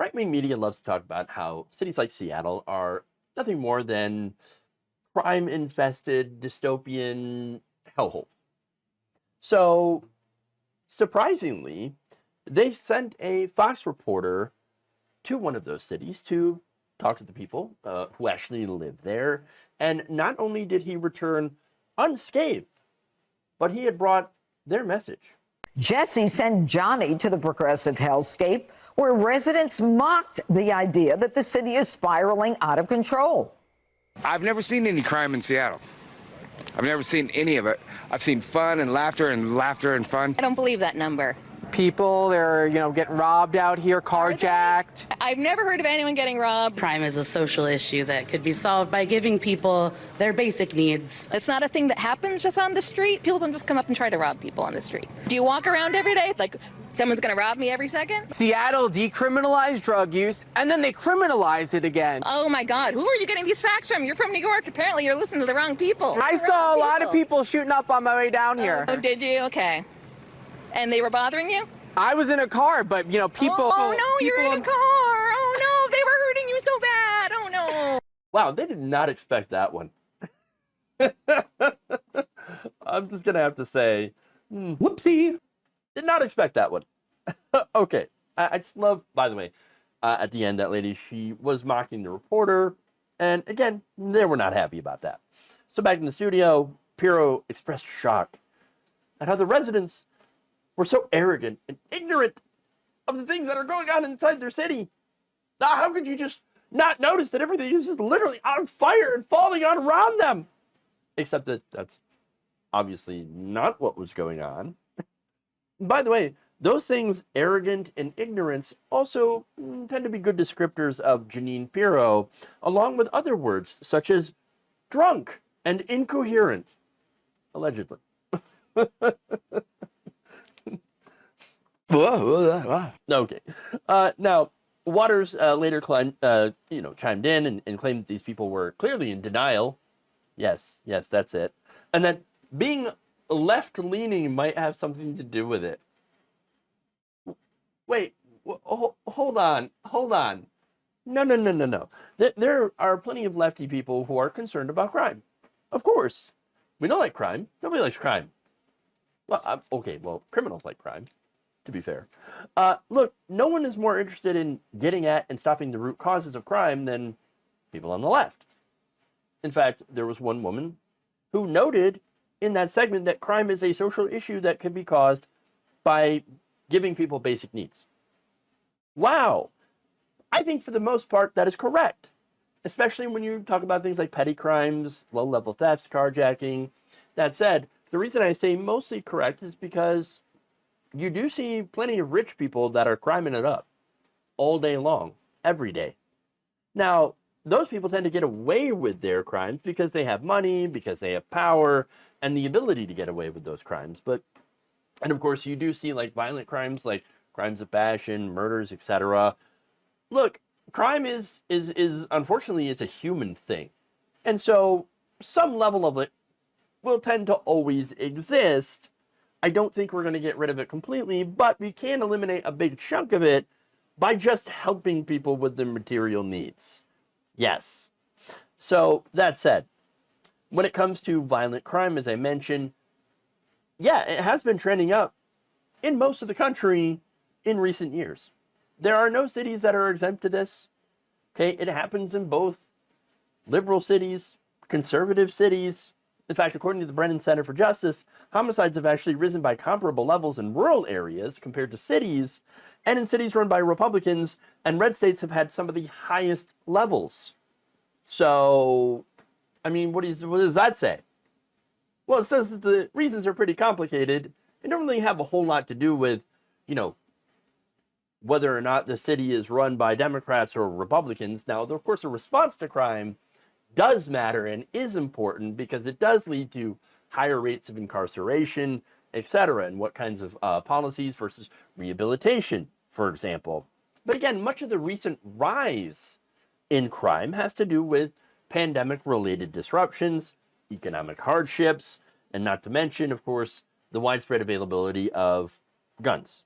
Right-wing media loves to talk about how cities like Seattle are nothing more than crime-infested dystopian hellhole. So, surprisingly, they sent a Fox reporter to one of those cities to talk to the people who actually live there. And not only did he return unscathed, but he had brought their message. Jesse sent Johnny to the progressive hellscape where residents mocked the idea that the city is spiraling out of control. I've never seen any crime in Seattle. I've never seen any of it. I've seen fun and laughter and fun. I don't believe that number. People, they're, getting robbed out here, carjacked. I've never heard of anyone getting robbed. Crime is a social issue that could be solved by giving people their basic needs. It's not a thing that happens just on the street. People don't just come up and try to rob people on the street. Do you walk around every day like someone's going to rob me every second? Seattle decriminalized drug use, and then they criminalized it again. Oh my God, who are you getting these facts from? You're from New York. Apparently you're listening to the wrong people. I saw a lot of people shooting up on my way down here. Oh, did you? Okay. And they were bothering you? I was in a car, but, people... Oh, no, you're in a car. Oh, no, they were hurting you so bad. Oh, no. Wow, they did not expect that one. I'm just going to have to say, whoopsie. Did not expect that one. Okay, I just love, by the way, at the end, that lady, she was mocking the reporter. And again, they were not happy about that. So back in the studio, Pirro expressed shock at how the residents were so arrogant and ignorant of the things that are going on inside their city. How could you just not notice that everything is just literally on fire and falling on around them? Except that that's obviously not what was going on. By the way, those things, arrogant and ignorance, also tend to be good descriptors of Jeanine Pirro, along with other words such as drunk and incoherent, allegedly. Okay. Now, Waters later chimed in and claimed that these people were clearly in denial. Yes, that's it. And that being left-leaning might have something to do with it. Wait, hold on. No. There are plenty of lefty people who are concerned about crime. Of course. We don't like crime. Nobody likes crime. Well, okay, criminals like crime, to be fair. Look, no one is more interested in getting at and stopping the root causes of crime than people on the left. In fact, there was one woman who noted in that segment that crime is a social issue that can be caused by giving people basic needs. Wow. I think for the most part that is correct, especially when you talk about things like petty crimes, low-level thefts, carjacking. That said, the reason I say mostly correct is because you do see plenty of rich people that are criming it up all day long, every day. Now, those people tend to get away with their crimes because they have money, because they have power, and the ability to get away with those crimes. And of course, you do see like violent crimes, like crimes of passion, murders, etc. Look, crime is unfortunately, it's a human thing. And so some level of it will tend to always exist. I don't think we're going to get rid of it completely, but we can eliminate a big chunk of it by just helping people with their material needs. Yes. So that said, when it comes to violent crime, as I mentioned, yeah, it has been trending up in most of the country in recent years. There are no cities that are exempt to this. Okay, it happens in both liberal cities, conservative cities. In fact, according to the Brennan Center for Justice, homicides have actually risen by comparable levels in rural areas compared to cities, and in cities run by Republicans, and red states have had some of the highest levels. So, I mean, what does that say? Well, it says that the reasons are pretty complicated and don't really have a whole lot to do with, whether or not the city is run by Democrats or Republicans. Now, of course, the response to crime does matter and is important because it does lead to higher rates of incarceration, etc., and what kinds of policies versus rehabilitation, for example. But again, much of the recent rise in crime has to do with pandemic-related disruptions, economic hardships, and not to mention, of course, the widespread availability of guns.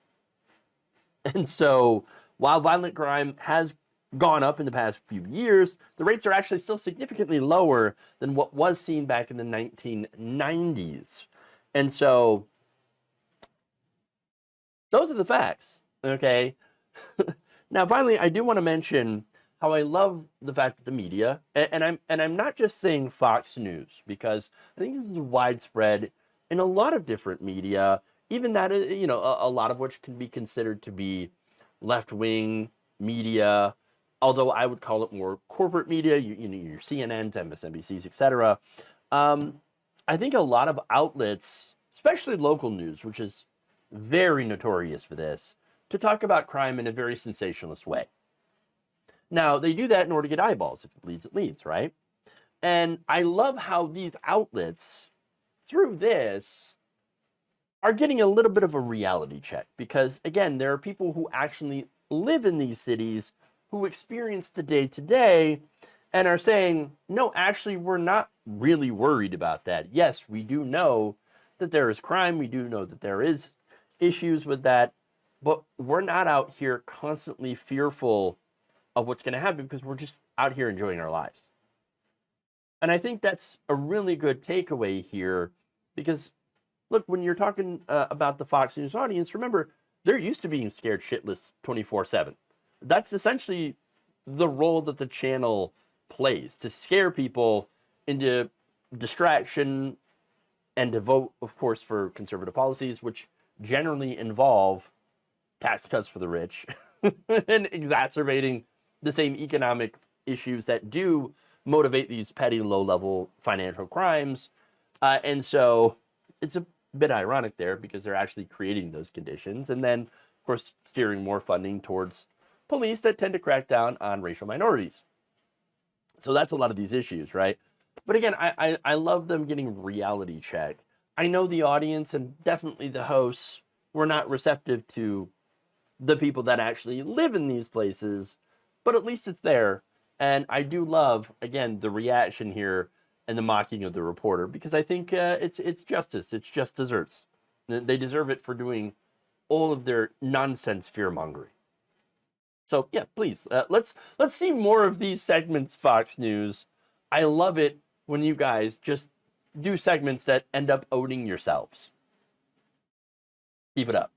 And so, while violent crime has gone up in the past few years, the rates are actually still significantly lower than what was seen back in the 1990s. And so those are the facts, okay? Now, finally, I do want to mention how I love the fact that the media, and I'm not just saying Fox News, because I think this is widespread in a lot of different media, even that, you know, a lot of which can be considered to be left-wing media, although I would call it more corporate media, you know, your CNNs, MSNBCs, etc. I think a lot of outlets, especially local news, which is very notorious for this, to talk about crime in a very sensationalist way. Now, they do that in order to get eyeballs. If it leads, it leads, right? And I love how these outlets, through this, are getting a little bit of a reality check. Because, again, there are people who actually live in these cities who experience the day-to-day and are saying, no, actually, we're not really worried about that. Yes, we do know that there is crime. We do know that there is issues with that. But we're not out here constantly fearful of what's going to happen because we're just out here enjoying our lives. And I think that's a really good takeaway here because, look, when you're talking about the Fox News audience, remember, they're used to being scared shitless 24/7. That's essentially the role that the channel plays, to scare people into distraction and to vote, of course, for conservative policies, which generally involve tax cuts for the rich and exacerbating the same economic issues that do motivate these petty, low-level financial crimes. And so it's a bit ironic there because they're actually creating those conditions. And then, of course, steering more funding towards police that tend to crack down on racial minorities. So that's a lot of these issues, right? But again, I love them getting reality check. I know the audience and definitely the hosts were not receptive to the people that actually live in these places, but at least it's there. And I do love, again, the reaction here and the mocking of the reporter, because I think it's justice. It's just desserts. They deserve it for doing all of their nonsense fear-mongering. So yeah, please, let's see more of these segments, Fox News. I love it when you guys just do segments that end up owning yourselves. Keep it up.